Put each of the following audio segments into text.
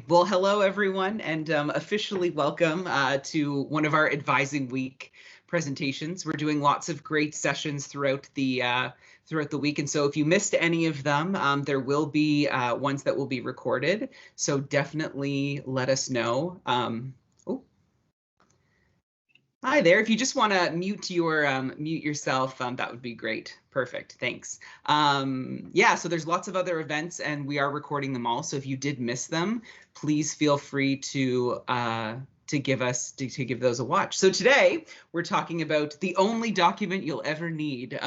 Well, hello everyone, and officially welcome to one of our Advising Week presentations. We're doing lots of great sessions throughout the week, and so if you missed any of them, there will be ones that will be recorded. So definitely let us know. Hi there. If you just want to mute yourself, that would be great. Perfect. Thanks. Yeah, so there's lots of other events, and we are recording them all. So if you did miss them, please feel free to give those a watch. So today we're talking about the only document you'll ever need,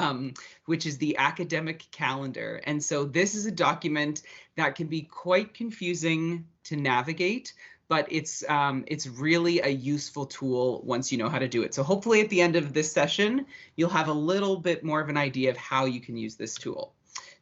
which is the academic calendar. And so this is a document that can be quite confusing to navigate, but it's really a useful tool once you know how to do it. So hopefully at the end of this session, you'll have a little bit more of an idea of how you can use this tool.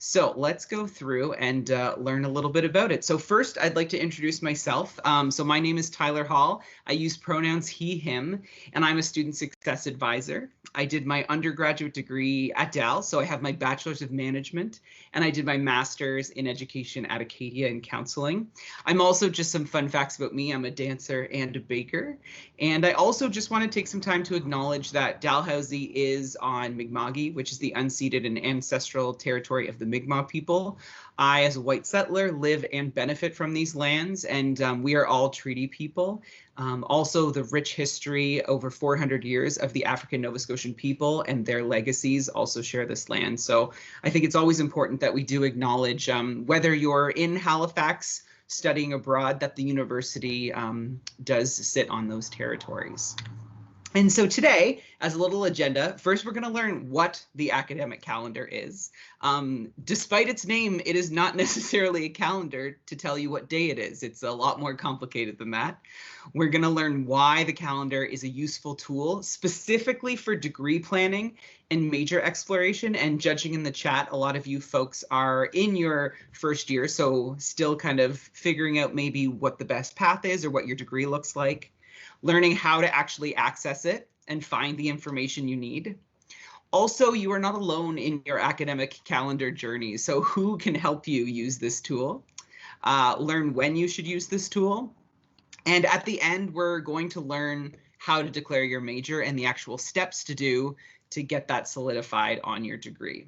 So let's go through and learn a little bit about it. So first, I'd like to introduce myself. So my name is Tyler Hall. I use pronouns he, him, and I'm a student success advisor. I did my undergraduate degree at Dal, so I have my bachelor's of management, and I did my master's in education at Acadia in counseling. I'm also, just some fun facts about me, I'm a dancer and a baker. And I also just want to take some time to acknowledge that Dalhousie is on Mi'kmaq, which is the unceded and ancestral territory of the Mi'kmaq people. I, as a white settler, live and benefit from these lands, and we are all treaty people. Also, the rich history over 400 years of the African Nova Scotian people and their legacies also share this land. So I think it's always important that we do acknowledge, whether you're in Halifax studying abroad, that the university does sit on those territories. And so today, as a little agenda, first we're going to learn what the academic calendar is. Despite its name, it is not necessarily a calendar to tell you what day it is. It's a lot more complicated than that. We're going to learn why the calendar is a useful tool, specifically for degree planning and major exploration. And judging in the chat, a lot of you folks are in your first year, so still kind of figuring out maybe what the best path is or what your degree looks like. Learning how to actually access it and find the information you need. Also, you are not alone in your academic calendar journey, so who can help you use this tool? Learn when you should use this tool. And at the end, we're going to learn how to declare your major and the actual steps to do to get that solidified on your degree.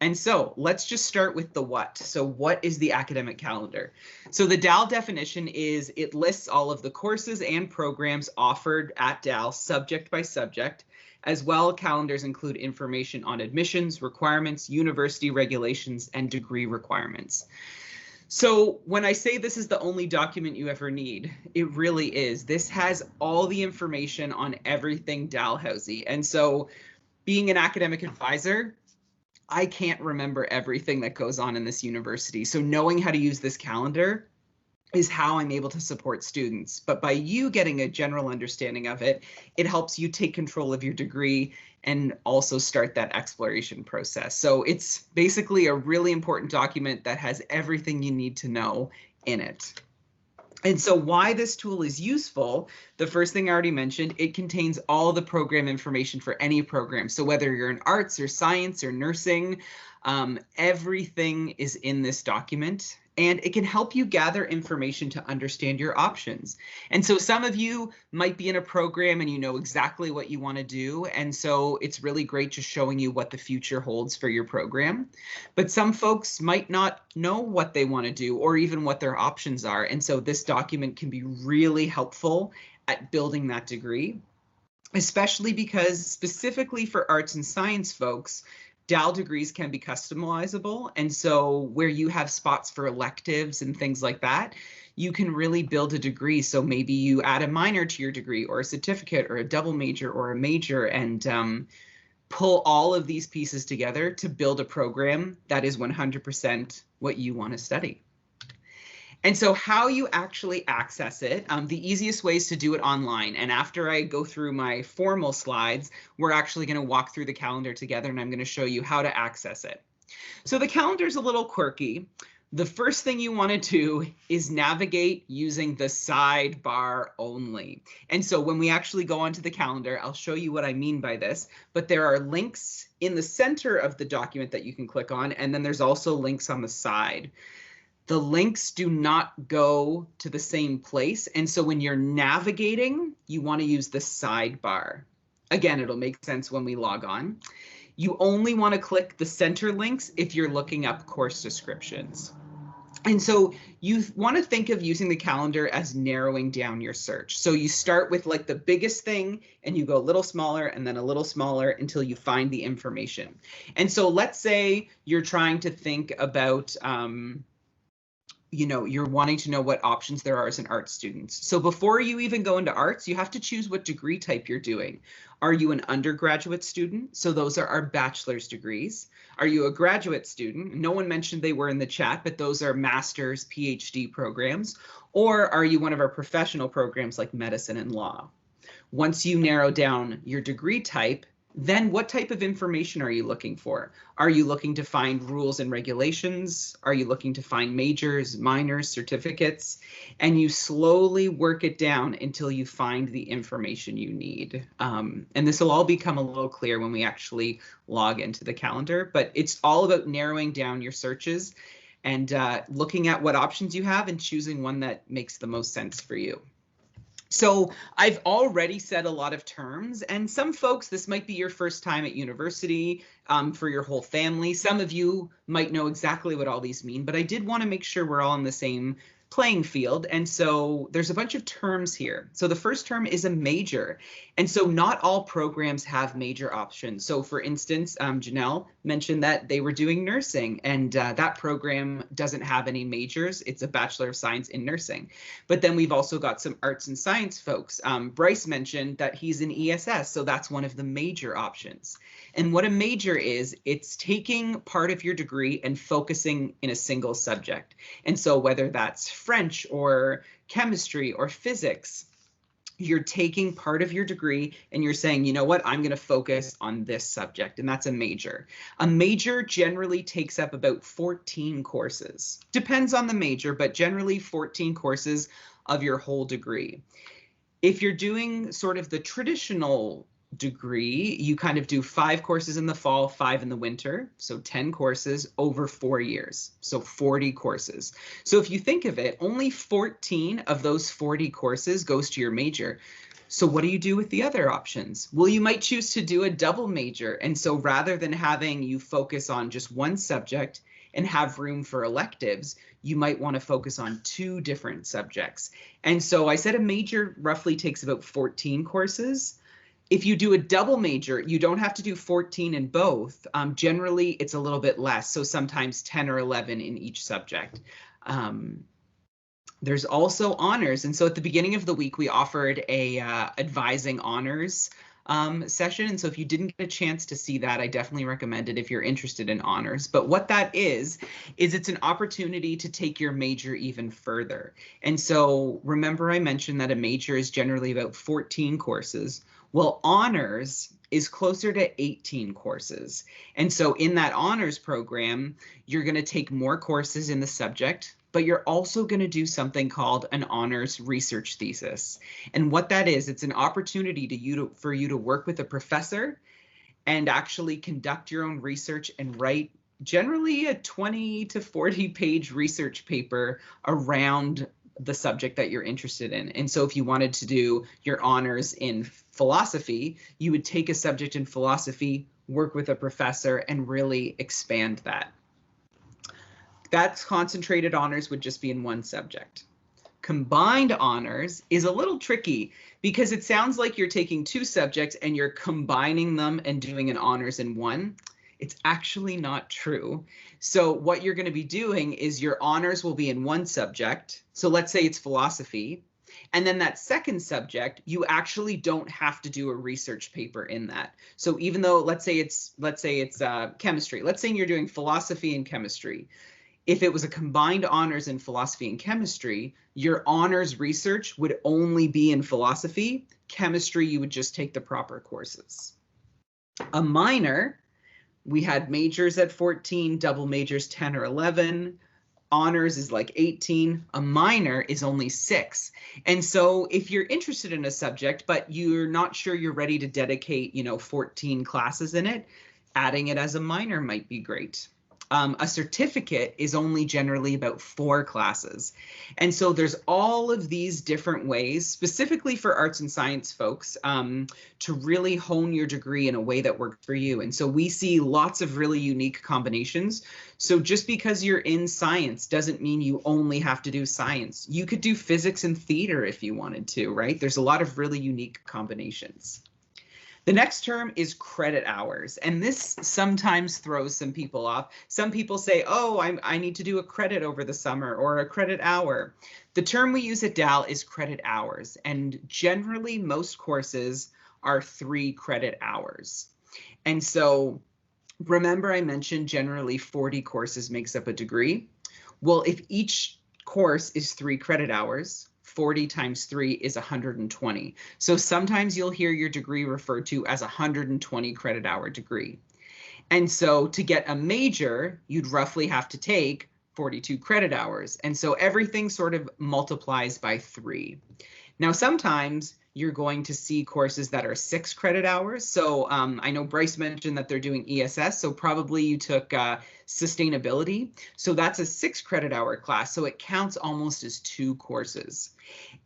And so let's just start with the what. So what is the academic calendar? So the DAL definition is it lists all of the courses and programs offered at DAL subject by subject. As well, calendars include information on admissions, requirements, university regulations, and degree requirements. So when I say this is the only document you ever need, it really is. This has all the information on everything Dalhousie. And so being an academic advisor, I can't remember everything that goes on in this university. So knowing how to use this calendar is how I'm able to support students. But by you getting a general understanding of it, it helps you take control of your degree and also start that exploration process. So it's basically a really important document that has everything you need to know in it. And so why this tool is useful, the first thing I already mentioned, it contains all the program information for any program. So whether you're in arts or science or nursing, everything is in this document. And it can help you gather information to understand your options. And so some of you might be in a program and you know exactly what you want to do. And so it's really great just showing you what the future holds for your program. But some folks might not know what they want to do or even what their options are. And so this document can be really helpful at building that degree, especially because specifically for arts and science folks, DAL degrees can be customizable, and so where you have spots for electives and things like that, you can really build a degree. So maybe you add a minor to your degree or a certificate or a double major or a major and pull all of these pieces together to build a program that is 100% what you want to study. And so how you actually access it, the easiest way is to do it online. And after I go through my formal slides, we're actually going to walk through the calendar together and I'm going to show you how to access it. So the calendar is a little quirky. The first thing you want to do is navigate using the sidebar only. And so when we actually go onto the calendar, I'll show you what I mean by this, but there are links in the center of the document that you can click on, and then there's also links on the side. The links do not go to the same place. And so when you're navigating, you want to use the sidebar. Again, it'll make sense when we log on. You only want to click the center links if you're looking up course descriptions. And so you want to think of using the calendar as narrowing down your search. So you start with like the biggest thing and you go a little smaller and then a little smaller until you find the information. And so let's say you're trying to think about, you're wanting to know what options there are as an art student. So before you even go into arts, you have to choose what degree type you're doing. Are you an undergraduate student? So those are our bachelor's degrees. Are you a graduate student? No one mentioned they were in the chat, but those are master's, PhD programs. Or are you one of our professional programs like medicine and law? Once you narrow down your degree type, then what type of information are you looking for? Are you looking to find rules and regulations? Are you looking to find majors, minors, certificates? And you slowly work it down until you find the information you need. And this will all become a little clear when we actually log into the calendar, but it's all about narrowing down your searches and looking at what options you have and choosing one that makes the most sense for you. So I've already said a lot of terms, and some folks, this might be your first time at university for your whole family. Some of you might know exactly what all these mean, but I did want to make sure we're all on the same playing field. And so there's a bunch of terms here. So the first term is a major. And so not all programs have major options. So for instance, Janelle mentioned that they were doing nursing, and that program doesn't have any majors. It's a Bachelor of Science in Nursing. But then we've also got some arts and science folks. Bryce mentioned that he's in ESS, so that's one of the major options. And what a major is, it's taking part of your degree and focusing in a single subject. And so whether that's French or chemistry or physics, you're taking part of your degree and you're saying, you know what, I'm going to focus on this subject, and that's a major. A major generally takes up about 14 courses. Depends on the major, but generally 14 courses of your whole degree. If you're doing sort of the traditional degree, you kind of do 5 courses in the fall, 5 in the winter, so 10 courses over 4 years, so 40 courses. So if you think of it, only 14 of those 40 courses goes to your major. So what do you do with the other options? Well, you might choose to do a double major, and so rather than having you focus on just one subject and have room for electives, you might want to focus on 2 different subjects. And so I said a major roughly takes about 14 courses. If you do a double major, you don't have to do 14 in both. Generally, it's a little bit less, so sometimes 10 or 11 in each subject. There's also honors, and so at the beginning of the week, we offered a advising honors session, and so if you didn't get a chance to see that, I definitely recommend it if you're interested in honors. But what that is it's an opportunity to take your major even further. And so remember I mentioned that a major is generally about 14 courses. Well, honors is closer to 18 courses. And so in that honors program, you're going to take more courses in the subject, but you're also going to do something called an honors research thesis. And what that is, it's an opportunity for you to work with a professor and actually conduct your own research and write generally a 20 to 40 page research paper around the subject that you're interested in. And so if you wanted to do your honors in philosophy, you would take a subject in philosophy, work with a professor, and really expand that. That's concentrated honors would just be in one subject. Combined honors is a little tricky because it sounds like you're taking 2 subjects and you're combining them and doing an honors in one. It's actually not true. So what you're going to be doing is your honors will be in one subject. So let's say it's philosophy. And then that second subject, you actually don't have to do a research paper in that. So even though let's say it's chemistry, let's say you're doing philosophy and chemistry. If it was a combined honors in philosophy and chemistry, your honors research would only be in philosophy. Chemistry, you would just take the proper courses. A minor, we had majors at 14, double majors 10 or 11. Honors is like 18. A minor is only 6. And so if you're interested in a subject, but you're not sure you're ready to dedicate, 14 classes in it, adding it as a minor might be great. A certificate is only generally about 4 classes. And so there's all of these different ways, specifically for arts and science folks, to really hone your degree in a way that works for you. And so we see lots of really unique combinations. So just because you're in science doesn't mean you only have to do science. You could do physics and theater if you wanted to, right? There's a lot of really unique combinations. The next term is credit hours, and this sometimes throws some people off. Some people say, oh, I need to do a credit over the summer or a credit hour. The term we use at Dal is credit hours, and generally most courses are 3 credit hours. And so remember I mentioned generally 40 courses makes up a degree. Well, if each course is 3 credit hours, 40 times 3 is 120. So sometimes you'll hear your degree referred to as a 120 credit hour degree. And so to get a major, you'd roughly have to take 42 credit hours. And so everything sort of multiplies by 3. Now, sometimes you're going to see courses that are 6 credit hours. So I know Bryce mentioned that they're doing ESS, so probably you took sustainability. So that's a 6 credit hour class, so it counts almost as 2 courses.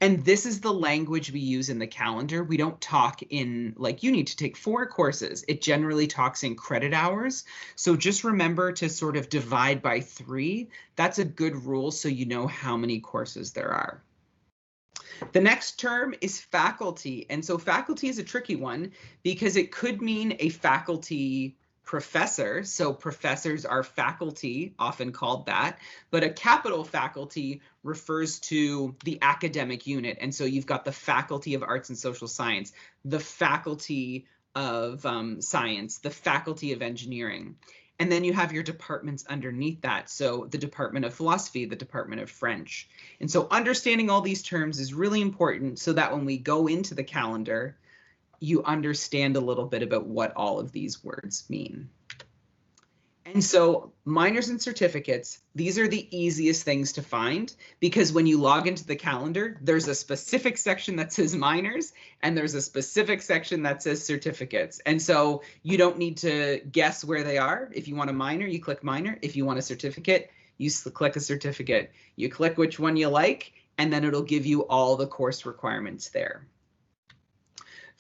And this is the language we use in the calendar. We don't talk in like you need to take 4 courses. It generally talks in credit hours. So just remember to sort of divide by 3. That's a good rule so you know how many courses there are. The next term is faculty. And so faculty is a tricky one because it could mean a faculty professor. So professors are faculty, often called that, but a capital faculty refers to the academic unit. And so you've got the Faculty of Arts and Social Science, the Faculty of Science, the Faculty of Engineering. And then you have your departments underneath that. So the Department of Philosophy, the Department of French. And so understanding all these terms is really important so that when we go into the calendar, you understand a little bit about what all of these words mean. And so minors and certificates, these are the easiest things to find because when you log into the calendar, there's a specific section that says minors and there's a specific section that says certificates. And so you don't need to guess where they are. If you want a minor, you click minor. If you want a certificate, you click a certificate. You click which one you like, and then it'll give you all the course requirements there.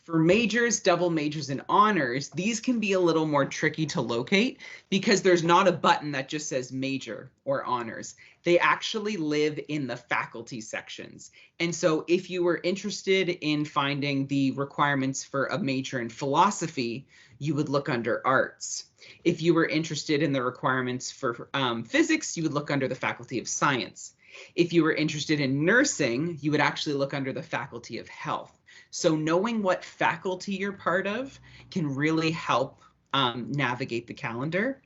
For majors, double majors, and honors, these can be a little more tricky to locate because there's not a button that just says major or honors. They actually live in the faculty sections. And so if you were interested in finding the requirements for a major in philosophy, you would look under arts. If you were interested in the requirements for physics, you would look under the Faculty of Science. If you were interested in nursing, you would actually look under the Faculty of Health. So knowing what faculty you're part of can really help navigate the calendar.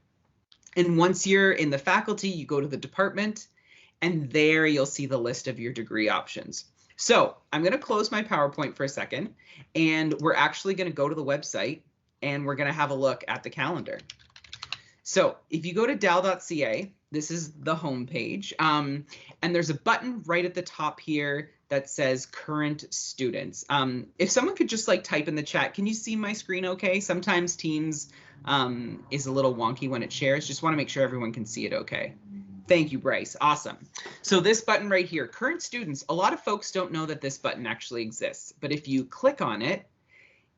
And once you're in the faculty, you go to the department, and there you'll see the list of your degree options. So I'm going to close my PowerPoint for a second, and we're actually going to go to the website, and we're going to have a look at the calendar. So if you go to dal.ca, this is the home page, and there's a button right at the top here that says current students. If someone could just like type in the chat, can you see my screen okay? Sometimes Teams is a little wonky when it shares. Just want to make sure everyone can see it okay. Thank you, Bryce. Awesome. So this button right here, current students, a lot of folks don't know that this button actually exists, but if you click on it,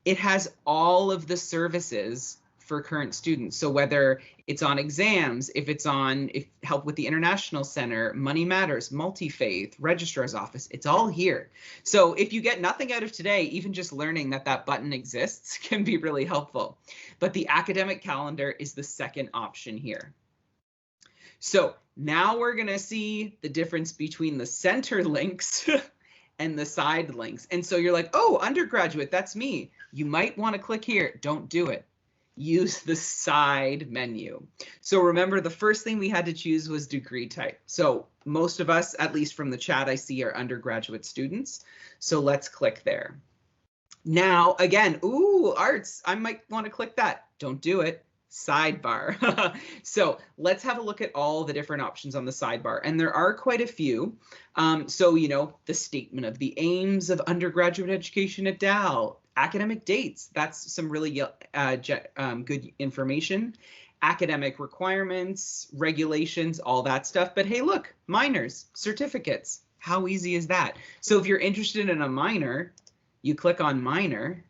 it has all of the services for current students. So whether it's on exams, if it's on help with the International Center, Money Matters, Multi-Faith, Registrar's Office, it's all here. So if you get nothing out of today, even just learning that that button exists can be really helpful. But the academic calendar is the second option here. So now we're going to see the difference between the center links and the side links. And so you're like, oh, undergraduate, that's me. You might want to click here. Don't do it. Use the side menu. So remember, the first thing we had to choose was degree type. So most of us, at least from the chat I see, are undergraduate students. So let's click there. Now, again, ooh, arts, I might want to click that. Don't do it. Sidebar. So let's have a look at all the different options on the sidebar. And there are quite a few. So, you know, the statement of the aims of undergraduate education at Dal, academic dates, that's some really good information. academic requirements, regulations, all that stuff. But hey, look, minors, certificates. How easy is that? So if you're interested in a minor, you click on minor,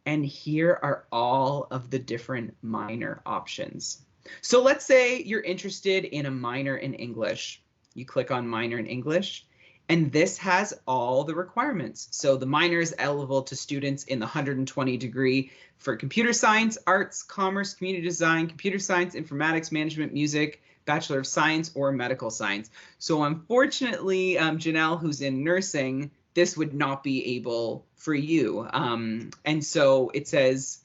and here are all of the different minor options. So let's say you're interested in a minor in English. You click on minor in English, and this has all the requirements. So the minor is eligible to students in the 120 degree for computer science, arts, commerce, community design, computer science, informatics, management, music, Bachelor of Science, or medical science. So unfortunately, Janelle, who's in nursing, this would not be able for you. And so it says,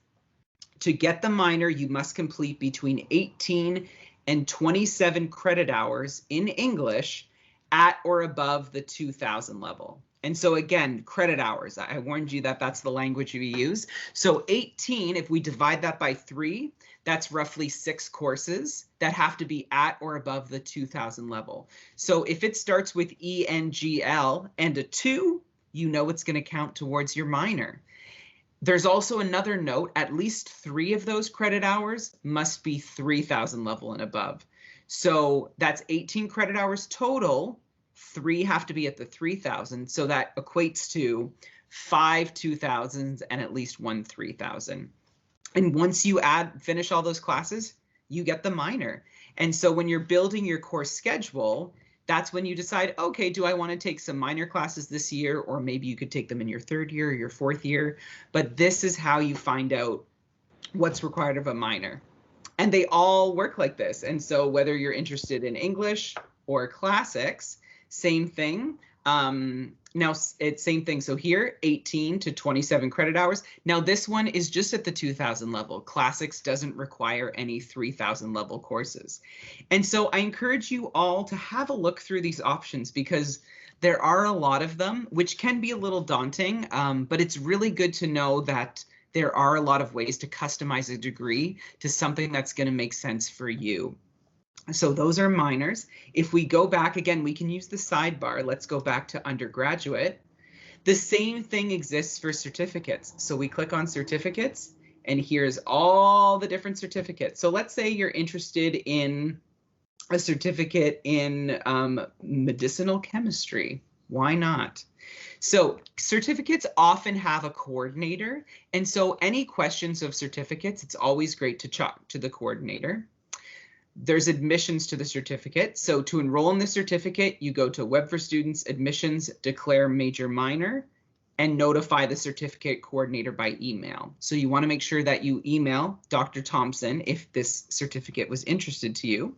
to get the minor, you must complete between 18 and 27 credit hours in English at or above the 2000 level. And so again, credit hours, I warned you that that's the language we use. So 18, if we divide that by 3, that's roughly 6 courses that have to be at or above the 2000 level. So if it starts with ENGL and a 2, you know it's going to count towards your minor. There's also another note, at least 3 of those credit hours must be 3000 level and above. So that's 18 credit hours total. 3 have to be at the 3000. So that equates to 5 2000s and at least 1 3000. And once you finish all those classes, you get the minor. And so when you're building your course schedule, that's when you decide, okay, do I want to take some minor classes this year? Or maybe you could take them in your 3rd year or your 4th year. But this is how you find out what's required of a minor. And they all work like this. And so whether you're interested in English or classics, same thing. Now it's same thing. So here, 18 to 27 credit hours. Now this one is just at the 2000 level. Classics doesn't require any 3000 level courses. And so I encourage you all to have a look through these options, because there are a lot of them, which can be a little daunting, but it's really good to know that there are a lot of ways to customize a degree to something that's going to make sense for you. So those are minors. If we go back again, we can use the sidebar. Let's go back to undergraduate. The same thing exists for certificates. So we click on certificates, and here's all the different certificates. So let's say you're interested in a certificate in medicinal chemistry. Why not? So certificates often have a coordinator. And so any questions of certificates, it's always great to talk to the coordinator. There's admissions to the certificate. So to enroll in the certificate, you go to Web for Students, Admissions, declare major minor, and notify the certificate coordinator by email. So you want to make sure that you email Dr. Thompson if this certificate was interested to you.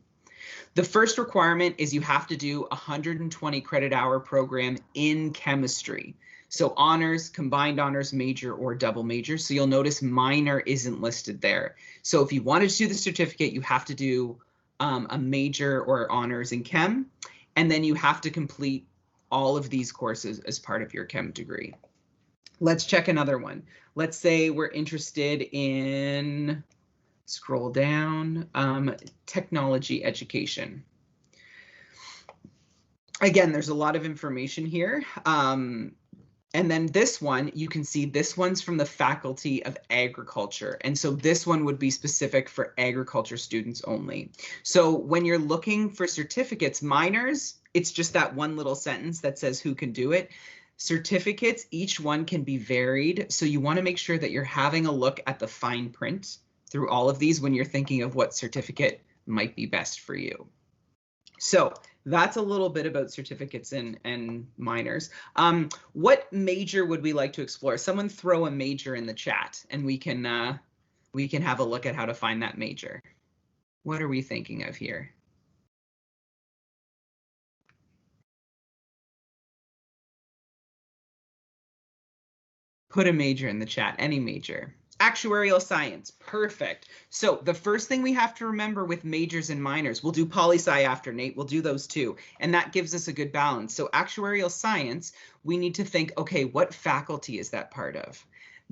The first requirement is you have to do a 120 credit hour program in chemistry. So honors, combined honors, major, or double major. So you'll notice minor isn't listed there. So if you wanted to do the certificate, you have to do a major or honors in chem, and then you have to complete all of these courses as part of your chem degree. Let's check another one. Let's say we're interested in, scroll down, technology education. Again, there's a lot of information here. And then this one, you can see this one's from the Faculty of Agriculture. And so this one would be specific for agriculture students only. So when you're looking for certificates, minors, it's just that one little sentence that says who can do it. Certificates, each one can be varied. So you want to make sure that you're having a look at the fine print through all of these when you're thinking of what certificate might be best for you. So that's a little bit about certificates and minors. What major would we like to explore? Someone throw a major in the chat, and we can have a look at how to find that major. What are we thinking of here? Put a major in the chat, any major. Actuarial science, perfect. So the first thing we have to remember with majors and minors, we'll do poli-sci after, Nate, we'll do those too. And that gives us a good balance. So actuarial science, we need to think, okay, what faculty is that part of?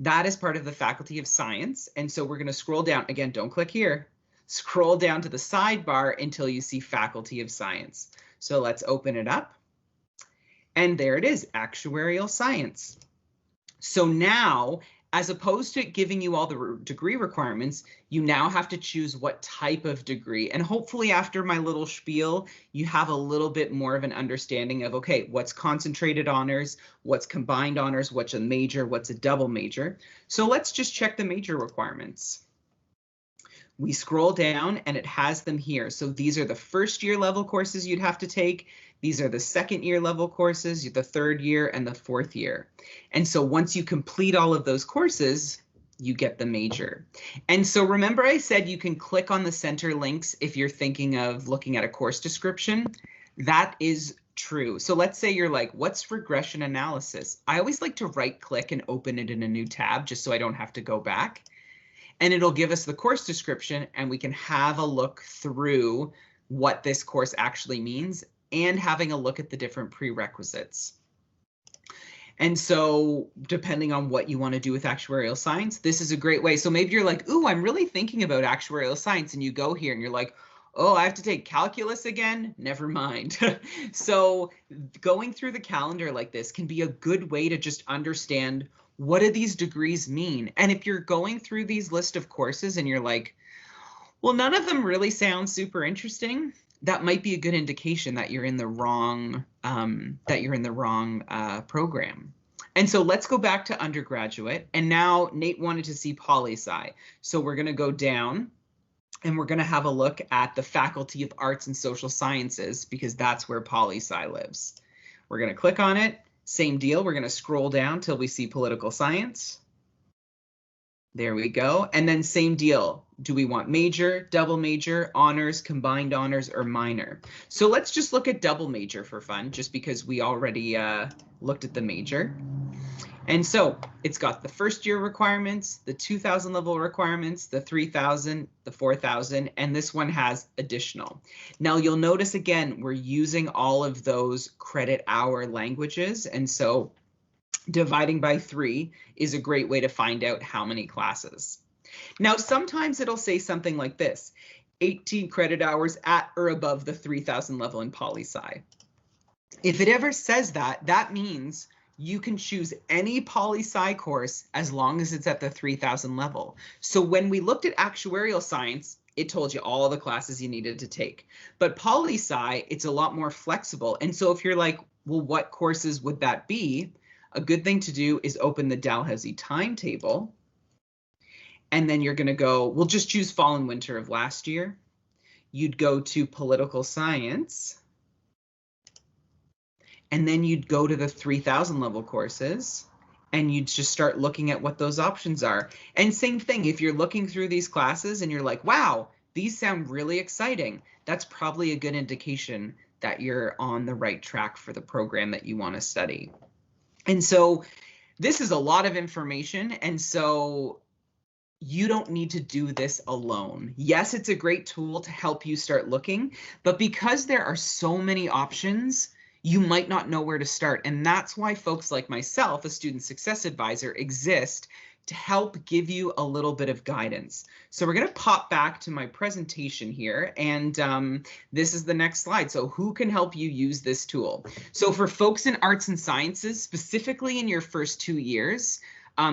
That is part of the Faculty of Science. And so we're going to scroll down, again, don't click here, scroll down to the sidebar until you see Faculty of Science. So let's open it up. And there it is, actuarial science. So now As opposed to giving you all the degree requirements, you now have to choose what type of degree. And hopefully after my little spiel, you have a little bit more of an understanding of, okay, what's concentrated honors, what's combined honors, what's a major, what's a double major. So let's just check the major requirements. We scroll down and it has them here. So these are the first year level courses you'd have to take. These are the second year level courses, the third year and the fourth year. And so once you complete all of those courses, you get the major. And so remember I said you can click on the center links if you're thinking of looking at a course description. That is true. So let's say you're like, what's regression analysis? I always like to right click and open it in a new tab just so I don't have to go back. And it'll give us the course description and we can have a look through what this course actually means and having a look at the different prerequisites. And so depending on what you want to do with actuarial science, this is a great way. So maybe you're like, ooh, I'm really thinking about actuarial science, and you go here and you're like, oh, I have to take calculus again? Never mind. So going through the calendar like this can be a good way to just understand, what do these degrees mean? And if you're going through these list of courses and you're like, well, none of them really sound super interesting, that might be a good indication that you're in the wrong program. And so let's go back to undergraduate. And now Nate wanted to see poli-sci. So we're going to go down and we're going to have a look at the Faculty of Arts and Social Sciences, because that's where poli-sci lives. We're going to click on it. Same deal. We're going to scroll down till we see political science. There we go. And then same deal. Do we want major, double major, honors, combined honors, or minor? So let's just look at double major for fun, just because we already looked at the major. And so it's got the first year requirements, the 2000 level requirements, the 3000, the 4000, and this one has additional. Now you'll notice again, we're using all of those credit hour languages. And so dividing by 3 is a great way to find out how many classes. Now, sometimes it'll say something like this, 18 credit hours at or above the 3000 level in poli-sci. If it ever says that, that means you can choose any poli-sci course as long as it's at the 3000 level. So when we looked at actuarial science, it told you all the classes you needed to take. But poli-sci, it's a lot more flexible. And so if you're like, well, what courses would that be? A good thing to do is open the Dalhousie timetable. And then you're going to go, we'll just choose fall and winter of last year. You'd go to political science. And then you'd go to the 3000 level courses and you'd just start looking at what those options are. And same thing, if you're looking through these classes and you're like, wow, these sound really exciting, that's probably a good indication that you're on the right track for the program that you want to study. And so this is a lot of information. And so you don't need to do this alone. Yes, it's a great tool to help you start looking, but because there are so many options, you might not know where to start. And that's why folks like myself, a student success advisor, exist to help give you a little bit of guidance. So we're going to pop back to my presentation here, and this is the next slide. So who can help you use this tool? So for folks in arts and sciences, specifically in your first 2 years,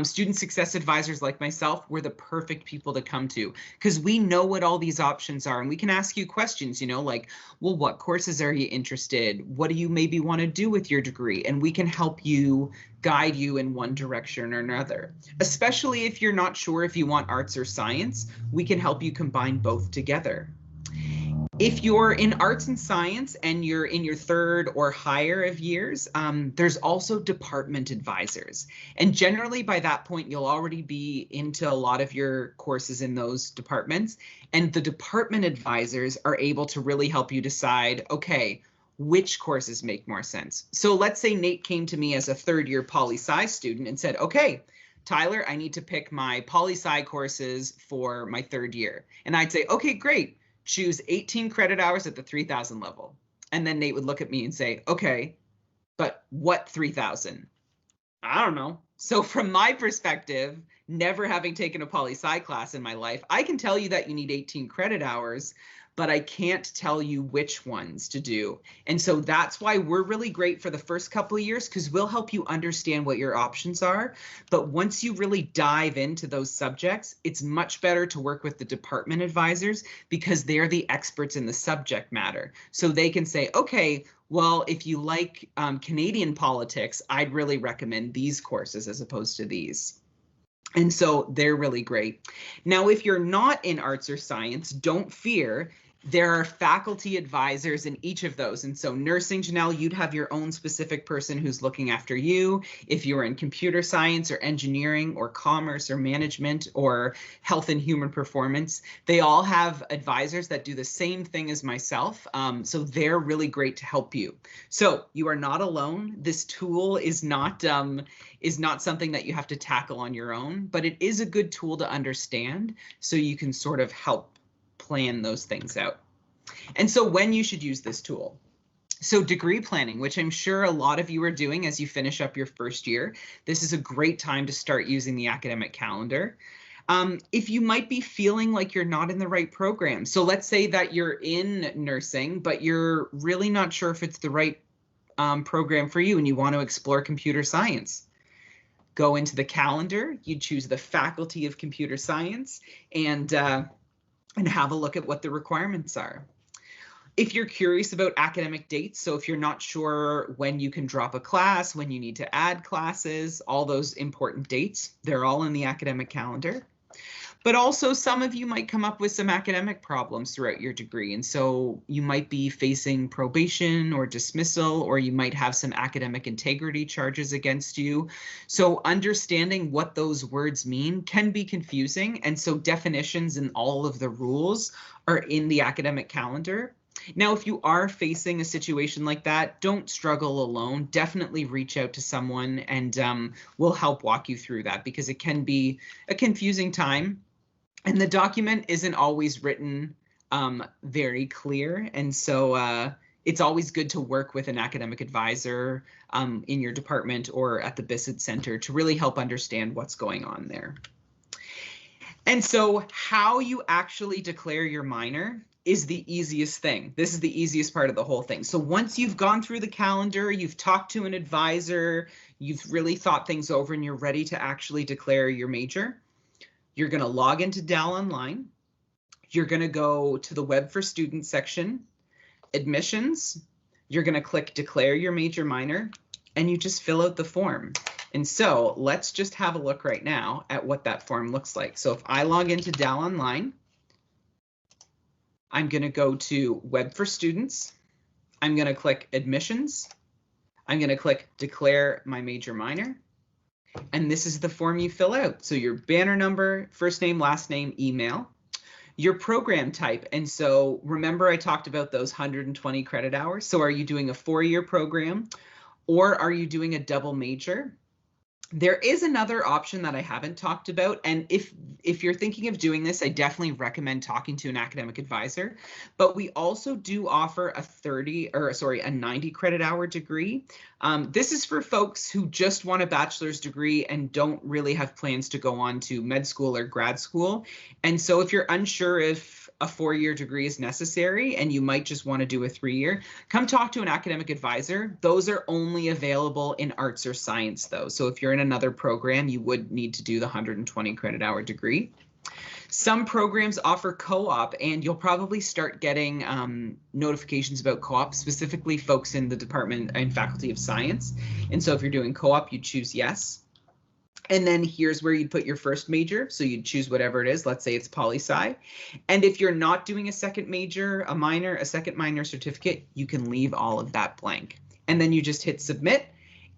student success advisors like myself, we're the perfect people to come to because we know what all these options are, and we can ask you questions, you know, like, well, what courses are you interested? What do you maybe want to do with your degree? And we can help you, guide you in one direction or another. Especially if you're not sure if you want arts or science, we can help you combine both together. If you're in arts and science and you're in your third or higher of years, there's also department advisors. And generally by that point, you'll already be into a lot of your courses in those departments. And the department advisors are able to really help you decide, okay, which courses make more sense. So let's say Nate came to me as a third year poli-sci student and said, okay, Tyler, I need to pick my poli-sci courses for my third year. And I'd say, okay, great. Choose 18 credit hours at the 3000 level. And then Nate would look at me and say, okay, but what 3000? I don't know. So from my perspective, never having taken a poli-sci class in my life, I can tell you that you need 18 credit hours, but I can't tell you which ones to do. And so that's why we're really great for the first couple of years, because we'll help you understand what your options are. But once you really dive into those subjects, it's much better to work with the department advisors because they're the experts in the subject matter. So they can say, okay, well, if you like Canadian politics, I'd really recommend these courses as opposed to these. And so they're really great. Now, if you're not in arts or science, don't fear. There are faculty advisors in each of those. And so nursing, Janelle, you'd have your own specific person who's looking after you. If you're in computer science or engineering or commerce or management or health and human performance, they all have advisors that do the same thing as myself. So they're really great to help you. So you are not alone. This tool is not something that you have to tackle on your own, but it is a good tool to understand so you can sort of help plan those things out. And so when you should use this tool. So degree planning, which I'm sure a lot of you are doing as you finish up your first year, this is a great time to start using the academic calendar. If you might be feeling like you're not in the right program. So let's say that you're in nursing, but you're really not sure if it's the right program for you and you want to explore computer science. Go into the calendar, you choose the Faculty of Computer Science and have a look at what the requirements are. If you're curious about academic dates, so if you're not sure when you can drop a class, when you need to add classes, all those important dates, they're all in the academic calendar. But also some of you might come up with some academic problems throughout your degree. And so you might be facing probation or dismissal, or you might have some academic integrity charges against you. So understanding what those words mean can be confusing. And so definitions and all of the rules are in the academic calendar. Now, if you are facing a situation like that, don't struggle alone. Definitely reach out to someone and we'll help walk you through that because it can be a confusing time. And the document isn't always written very clear. And so it's always good to work with an academic advisor in your department or at the Bissett Center to really help understand what's going on there. And so how you actually declare your minor is the easiest thing. This is the easiest part of the whole thing. So once you've gone through the calendar, you've talked to an advisor, you've really thought things over and you're ready to actually declare your major, you're going to log into Dal Online. You're going to go to the Web for Students section, Admissions. You're going to click Declare Your Major Minor, and you just fill out the form. And so let's just have a look right now at what that form looks like. So if I log into Dal Online, I'm going to go to Web for Students. I'm going to click Admissions. I'm going to click Declare My Major Minor. And this is the form you fill out. So your banner number, first name, last name, email, your program type. And so remember I talked about those 120 credit hours. So are you doing a 4-year program or are you doing a double major? There is another option that I haven't talked about. And if you're thinking of doing this, I definitely recommend talking to an academic advisor. But we also do offer a 90 credit hour degree. This is for folks who just want a bachelor's degree and don't really have plans to go on to med school or grad school. And so if you're unsure if a 4-year degree is necessary and you might just want to do a 3-year, come talk to an academic advisor. Those are only available in arts or science though. So if you're in another program, you would need to do the 120 credit hour degree. Some programs offer co-op and you'll probably start getting notifications about co-op, specifically folks in the Department and Faculty of Science. And so if you're doing co-op, you choose yes. And then here's where you'd put your first major. So you'd choose whatever it is. Let's say it's poli-sci. And if you're not doing a second major, a minor, a second minor certificate, you can leave all of that blank. And then you just hit submit.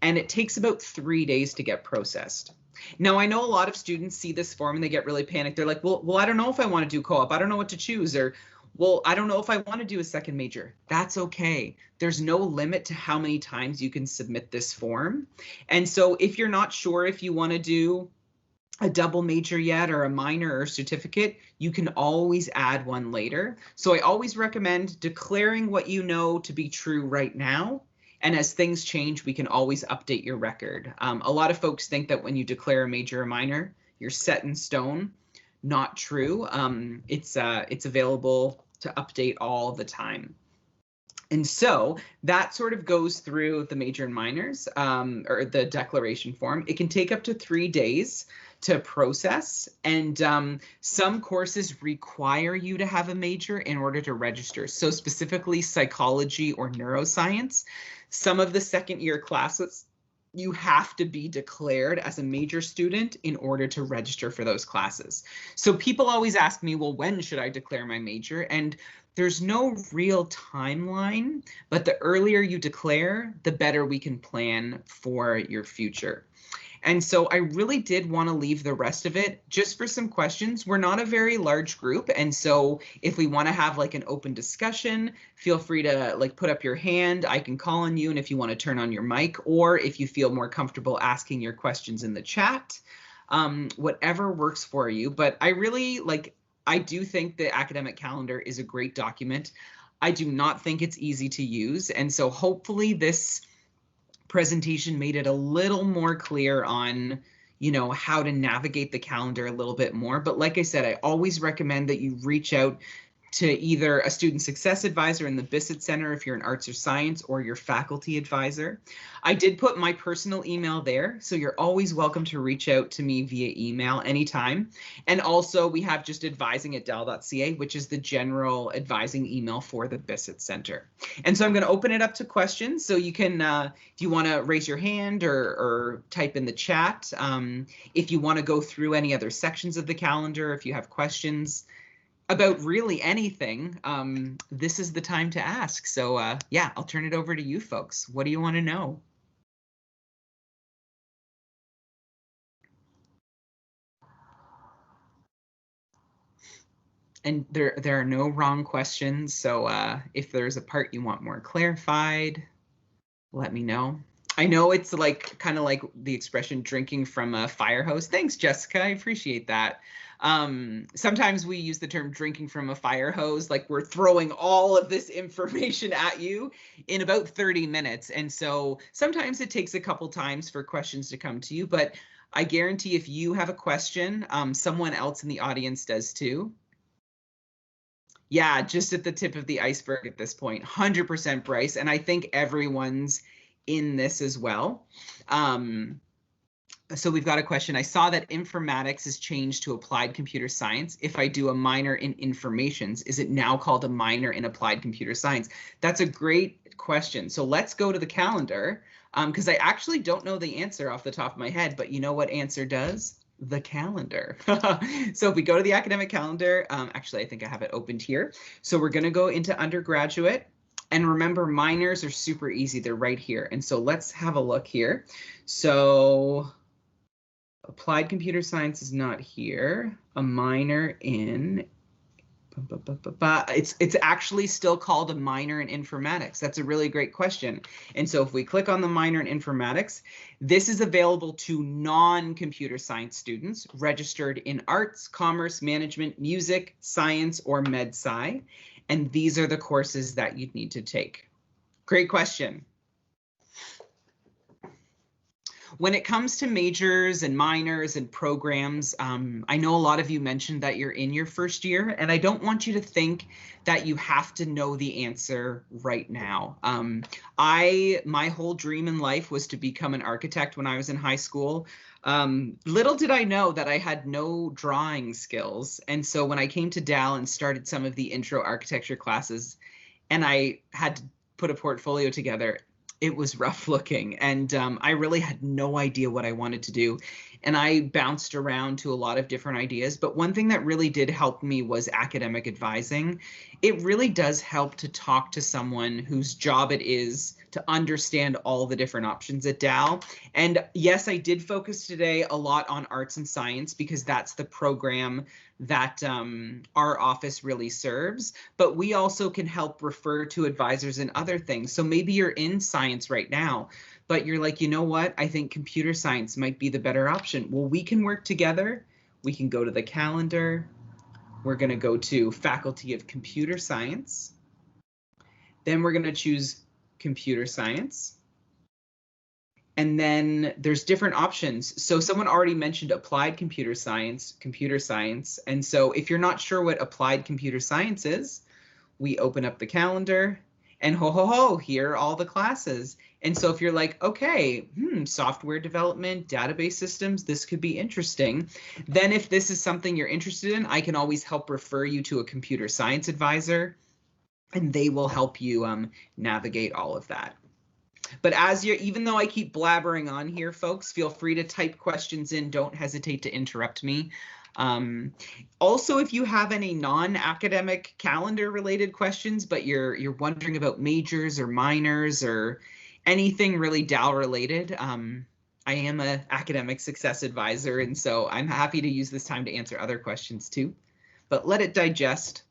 And it takes about 3 days to get processed. Now, I know a lot of students see this form and they get really panicked. They're like, well, I don't know if I want to do co-op. I don't know what to choose. Or, well, I don't know if I want to do a second major. That's okay. There's no limit to how many times you can submit this form. And so if you're not sure if you want to do a double major yet or a minor or certificate, you can always add one later. So I always recommend declaring what you know to be true right now. And as things change, we can always update your record. A lot of folks think that when you declare a major or minor, you're set in stone. Not true. It's available to update all the time. And so that sort of goes through the major and minors, or the declaration form. It can take up to 3 days to process, and some courses require you to have a major in order to register. So specifically psychology or neuroscience, some of the second year classes, you have to be declared as a major student in order to register for those classes. So people always ask me, well, when should I declare my major? And there's no real timeline, but the earlier you declare, the better we can plan for your future. And so I really did want to leave the rest of it just for some questions. We're not a very large group. And so if we want to have like an open discussion, feel free to like put up your hand. I can call on you. And if you want to turn on your mic, or if you feel more comfortable asking your questions in the chat, whatever works for you. But I do think the academic calendar is a great document. I do not think it's easy to use. And so hopefully this presentation made it a little more clear on, how to navigate the calendar a little bit more. But like I said, I always recommend that you reach out to either a student success advisor in the Bissett Center if you're in arts or science, or your faculty advisor. I did put my personal email there, so you're always welcome to reach out to me via email anytime. And also we have just advising@dal.ca, which is the general advising email for the Bissett Center. And so I'm going to open it up to questions. So you can, if you want to raise your hand or type in the chat, if you want to go through any other sections of the calendar, if you have questions about really anything, this is the time to ask. So yeah, I'll turn it over to you folks. What do you want to know? And there are no wrong questions. So if there's a part you want more clarified, let me know. I know it's like kind of like the expression drinking from a fire hose. Thanks, Jessica. I appreciate that. Sometimes we use the term drinking from a fire hose, like we're throwing all of this information at you in about 30 minutes. And so sometimes it takes a couple times for questions to come to you, but I guarantee if you have a question, someone else in the audience does too. Yeah, just at the tip of the iceberg at this point, 100% Bryce. And I think everyone's in this as well. So we've got a question. I saw that informatics is changed to applied computer science. If I do a minor in informations, is it now called a minor in applied computer science? That's a great question. So let's go to the calendar, because I actually don't know the answer off the top of my head, but you know what answer does? The calendar. So if we go to the academic calendar, actually, I think I have it opened here. So we're going to go into undergraduate. And remember, minors are super easy. They're right here. And so let's have a look here. So applied computer science is not here. A minor in, it's actually still called a minor in informatics. That's a really great question. And so if we click on the minor in informatics, this is available to non-computer science students registered in arts, commerce, management, music, science, or med-sci. And these are the courses that you'd need to take. Great question. When it comes to majors and minors and programs, I know a lot of you mentioned that you're in your first year, and I don't want you to think that you have to know the answer right now. My whole dream in life was to become an architect when I was in high school. Little did I know that I had no drawing skills. And so when I came to Dal and started some of the intro architecture classes, and I had to put a portfolio together, it was rough looking. And I really had no idea what I wanted to do. And I bounced around to a lot of different ideas. But one thing that really did help me was academic advising. It really does help to talk to someone whose job it is to understand all the different options at Dal. And yes, I did focus today a lot on arts and science because that's the program that our office really serves. But we also can help refer to advisors in other things. So maybe you're in science right now, but you're like, you know what? I think computer science might be the better option. Well, we can work together. We can go to the calendar. We're going to go to Faculty of Computer Science. Then we're going to choose Computer Science. And then there's different options. So someone already mentioned applied computer science. And so if you're not sure what applied computer science is, we open up the calendar, and ho, ho, ho, here are all the classes. And so if you're like, okay, software development, database systems, this could be interesting. Then if this is something you're interested in, I can always help refer you to a computer science advisor, and they will help you navigate all of that. But even though I keep blabbering on here, folks, feel free to type questions in. Don't hesitate to interrupt me. Also, if you have any non-academic calendar related questions, but you're wondering about majors or minors or anything really Dal related, I am an academic success advisor, and so I'm happy to use this time to answer other questions too. But let it digest.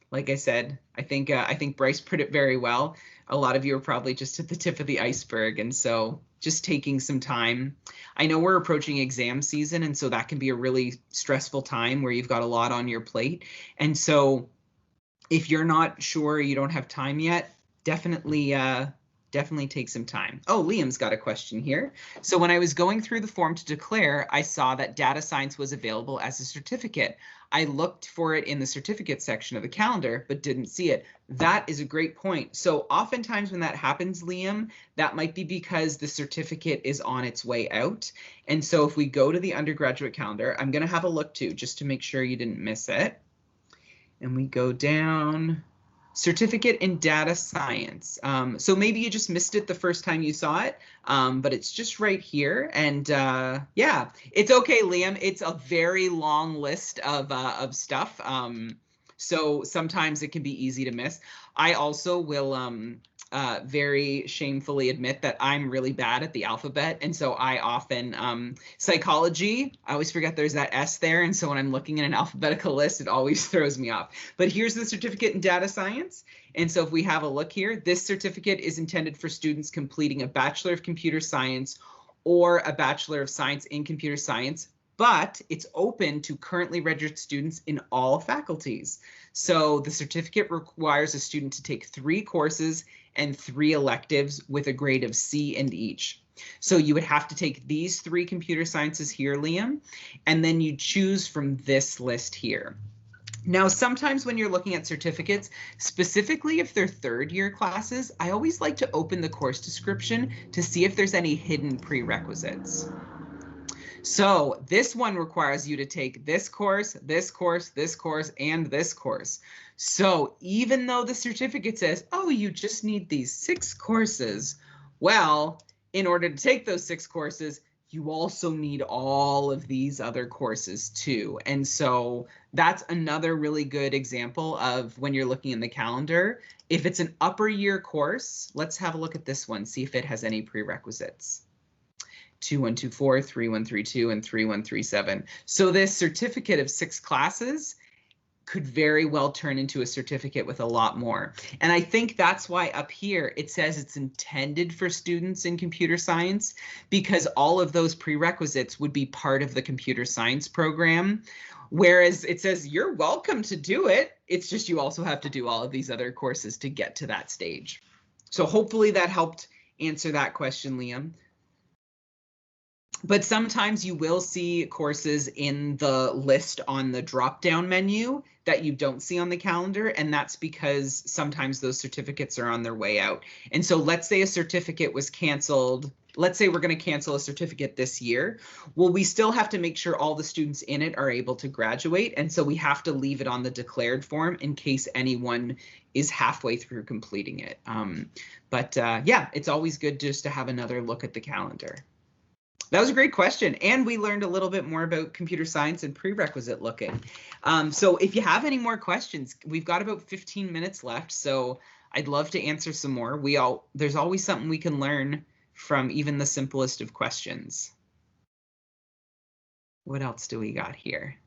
Like I said, I think Bryce put it very well. A lot of you are probably just at the tip of the iceberg, and so just taking some time. I know we're approaching exam season, and so that can be a really stressful time where you've got a lot on your plate. And so if you're not sure, you don't have time yet, definitely take some time. Oh, Liam's got a question here. So when I was going through the form to declare, I saw that data science was available as a certificate. I looked for it in the certificate section of the calendar, but didn't see it. That is a great point. So oftentimes when that happens, Liam, that might be because the certificate is on its way out. And so if we go to the undergraduate calendar, I'm going to have a look too, just to make sure you didn't miss it. And we go down. Certificate in data science. So maybe you just missed it the first time you saw it, but it's just right here. And yeah, it's okay, Liam. It's a very long list of stuff. So sometimes it can be easy to miss. I also will very shamefully admit that I'm really bad at the alphabet. And so I often, psychology, I always forget there's that S there. And so when I'm looking at an alphabetical list, it always throws me off. But here's the certificate in data science. And so if we have a look here, this certificate is intended for students completing a Bachelor of Computer Science or a Bachelor of Science in Computer Science, but it's open to currently registered students in all faculties. So the certificate requires a student to take 3 courses and 3 electives with a grade of C in each. So you would have to take these 3 computer sciences here, Liam, and then you choose from this list here. Now, sometimes when you're looking at certificates, specifically if they're 3rd year classes, I always like to open the course description to see if there's any hidden prerequisites. So this one requires you to take this course, this course, this course, and this course. So even though the certificate says, oh, you just need these 6 courses, well, in order to take those 6 courses, you also need all of these other courses too. And so that's another really good example of when you're looking in the calendar. If it's an upper year course, let's have a look at this one, see if it has any prerequisites. 2124, 3132, and 3137. So this certificate of 6 classes could very well turn into a certificate with a lot more. And I think that's why up here it says it's intended for students in computer science, because all of those prerequisites would be part of the computer science program. Whereas it says you're welcome to do it. It's just you also have to do all of these other courses to get to that stage. So hopefully that helped answer that question, Liam. But sometimes you will see courses in the list on the drop-down menu that you don't see on the calendar, and that's because sometimes those certificates are on their way out. And so let's say a certificate was canceled. Let's say we're going to cancel a certificate this year. Well, we still have to make sure all the students in it are able to graduate, and so we have to leave it on the declared form in case anyone is halfway through completing it. Yeah, it's always good just to have another look at the calendar. That was a great question. And we learned a little bit more about computer science and prerequisite looking. So if you have any more questions, we've got about 15 minutes left. So I'd love to answer some more. There's always something we can learn from even the simplest of questions. What else do we got here?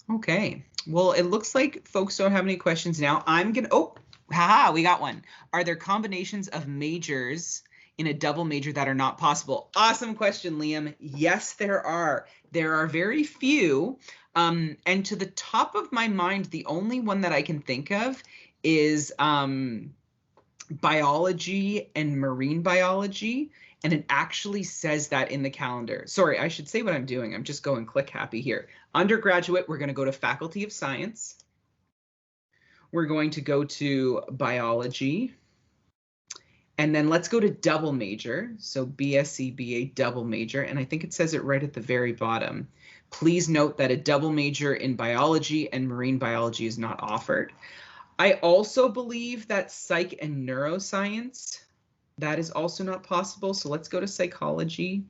Okay, well, it looks like folks don't have any questions now. We got one. Are there combinations of majors in a double major that are not possible? Awesome question, Liam. Yes, there are. There are very few. And to the top of my mind, the only one that I can think of is biology and marine biology. And it actually says that in the calendar. Sorry, I should say what I'm doing. I'm just going click happy here. Undergraduate, we're going to go to Faculty of Science. We're going to go to biology. And then let's go to double major. So BSc BA double major. And I think it says it right at the very bottom. Please note that a double major in biology and marine biology is not offered. I also believe that psych and neuroscience, that is also not possible. So let's go to psychology.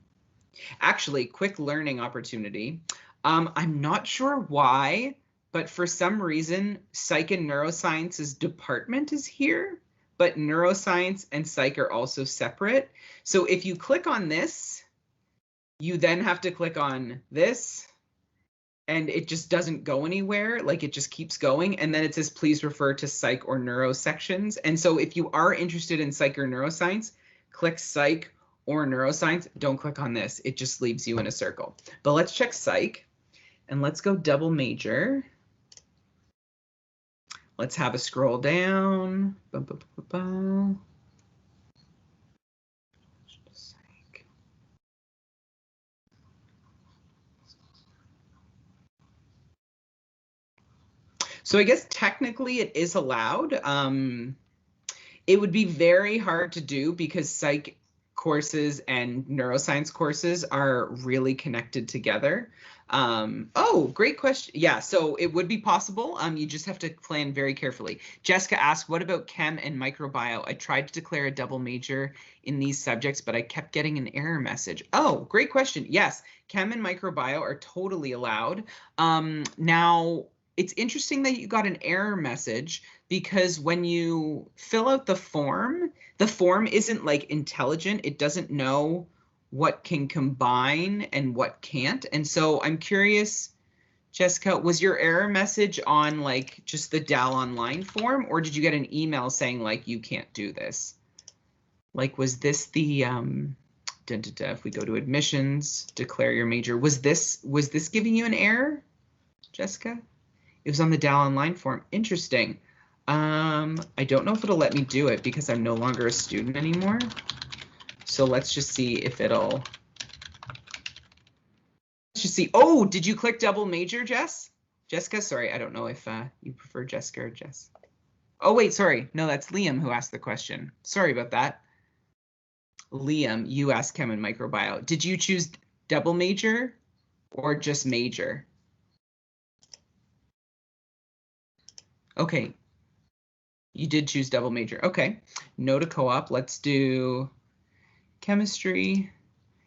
Actually, quick learning opportunity. I'm not sure why, but for some reason, psych and neuroscience's department is here, but neuroscience and psych are also separate. So if you click on this, you then have to click on this, and it just doesn't go anywhere. Like it just keeps going. And then it says, please refer to psych or neuro sections. And so if you are interested in psych or neuroscience, click psych or neuroscience. Don't click on this. It just leaves you in a circle. But let's check psych and let's go double major. Let's have a scroll down. So I guess technically it is allowed. It would be very hard to do because psych courses and neuroscience courses are really connected together. Oh, great question. Yeah, so it would be possible. You just have to plan very carefully. Jessica asked, what about chem and microbio? I tried to declare a double major in these subjects, but I kept getting an error message. Oh, great question. Yes, chem and microbio are totally allowed. Now, it's interesting that you got an error message because when you fill out the form isn't like intelligent. It doesn't know what can combine and what can't. And so I'm curious, Jessica, was your error message on like just the Dal Online form, or did you get an email saying like you can't do this? Like, was this the if we go to admissions, declare your major, was this giving you an error, Jessica? It was on the Dal Online form. Interesting. I don't know if it'll let me do it because I'm no longer a student anymore. So let's just see if it'll. Let's just see. Oh, did you click double major, Jessica? Sorry, I don't know if you prefer Jessica or Jess. Oh, wait, sorry. No, that's Liam who asked the question. Sorry about that. Liam, you asked chem and microbio. Did you choose double major or just major? Okay, you did choose double major. Okay, no to co-op. Let's do chemistry,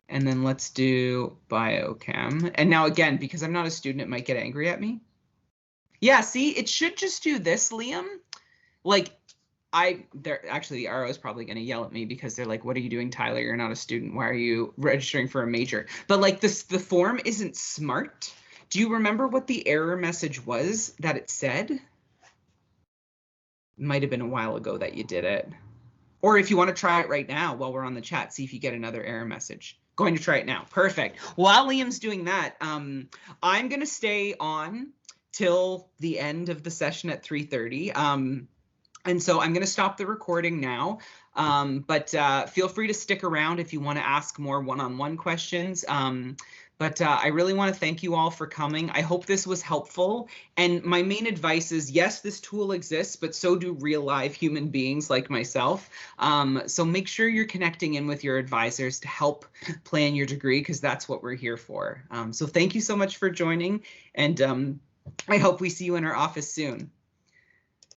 and then let's do biochem. And now again, because I'm not a student, it might get angry at me. Yeah, see, it should just do this, Liam. Like, actually, the RO is probably going to yell at me because they're like, what are you doing, Tyler? You're not a student. Why are you registering for a major? But like the form isn't smart. Do you remember what the error message was that it said? Might have been a while ago that you did it. Or if you want to try it right now while we're on the chat, see if you get another error message. Going to try it now. Perfect. While Liam's doing that, I'm going to stay on till the end of the session at 3:30. And so I'm going to stop the recording now. But feel free to stick around if you want to ask more one-on-one questions. But I really want to thank you all for coming. I hope this was helpful. And my main advice is, yes, this tool exists, but so do real live human beings like myself. So make sure you're connecting in with your advisors to help plan your degree, because that's what we're here for. So thank you so much for joining. And I hope we see you in our office soon.